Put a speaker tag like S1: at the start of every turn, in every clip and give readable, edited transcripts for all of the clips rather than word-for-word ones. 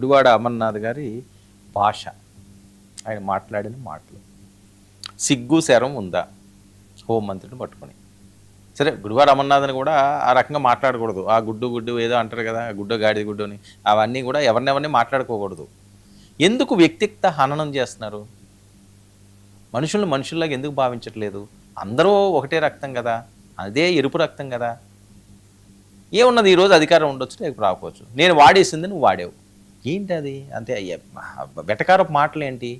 S1: గుడివాడ అమర్నాథ్ గారి భాష, ఆయన మాట్లాడిన మాటలు, సిగ్గు శరం ఉందా హోంమంత్రిని పట్టుకొని? సరే, గుడివాడ అమర్నాథ్ని కూడా ఆ రకంగా మాట్లాడకూడదు. ఆ గుడ్డు ఏదో అంటారు కదా, గుడ్డు గాడిద గుడ్డు అని, అవన్నీ కూడా ఎవరినెవరిని మాట్లాడుకోకూడదు. ఎందుకు వ్యక్తిగత హననం చేస్తున్నారు? మనుషులను మనుషుల్లాగా ఎందుకు భావించట్లేదు? అందరూ ఒకటే రక్తం కదా, అదే ఎరుపు రక్తం కదా. ఏమున్నది, ఈరోజు అధికారం ఉండొచ్చు, రేపు రాకపోవచ్చు. నేను వాడేసింది నువ్వు వాడేవు, ఏంటి అది? అంతే. వెటకారపు మాటలు ఏంటి?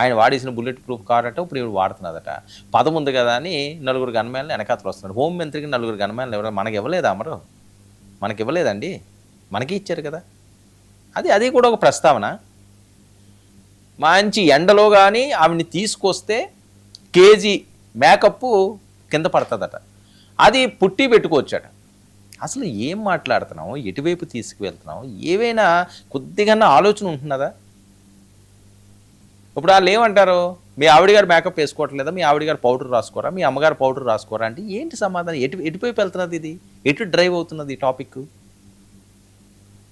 S1: ఆయన వాడేసిన బుల్లెట్ ప్రూఫ్ కార్ అట, ఇప్పుడు ఇప్పుడు వాడుతున్నదట. పదం ఉంది కదా అని నలుగురు గన్మ్యాన్లు వెనకాతలు వస్తున్నాడు. హోంమంత్రికి నలుగురు గన్మ్యాన్లు ఎవరు? మనకి ఇవ్వలేదా అమరు? మనకి ఇవ్వలేదండి, మనకి ఇచ్చారు కదా. అది కూడా ఒక ప్రస్తావన. మంచి ఎండలో కానీ ఆవిడ్ని తీసుకొస్తే కేజీ మేకప్ కింద పడుతుందట, అది పుట్టి పెట్టుకోవచ్చట. అసలు ఏం మాట్లాడుతున్నావు, ఎటువైపు తీసుకువెళ్తున్నావు? ఏవైనా కొద్దిగా ఆలోచన ఉంటున్నదా? ఇప్పుడు వాళ్ళు ఏమంటారు, మీ ఆవిడ గారు మేకప్ వేసుకోవట్లేదా, మీ ఆవిడ గారు పౌడర్ రాసుకోరా, మీ అమ్మగారు పౌడర్ రాసుకోరా అంటే ఏంటి సమాధానం? ఎటువైపు వెళ్తున్నది ఇది? ఎటు డ్రైవ్ అవుతున్నది ఈ టాపిక్?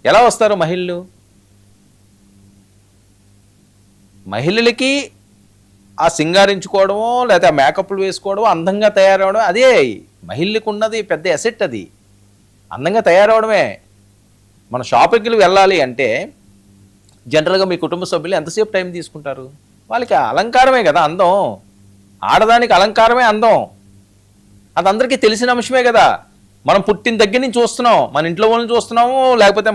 S1: ఎలా వస్తారు మహిళలు? మహిళలకి ఆ సింగారించుకోవడమో లేకపోతే ఆ మేకప్లు వేసుకోవడమో, అందంగా తయారవడం, అదే మహిళలకు ఉన్నది పెద్ద ఎసెట్. అది అందంగా తయారవడమే. మన షాపింగ్కి వెళ్ళాలి అంటే జనరల్గా మీ కుటుంబ సభ్యులు ఎంతసేపు టైం తీసుకుంటారు? వాళ్ళకి అలంకారమే కదా అందం. ఆడదానికి అలంకారమే అందం, అది అందరికీ తెలిసిన అంశమే కదా. మనం పుట్టిన దగ్గర నుంచి చూస్తున్నాం, మన ఇంట్లో వాళ్ళని చూస్తున్నాము, లేకపోతే మన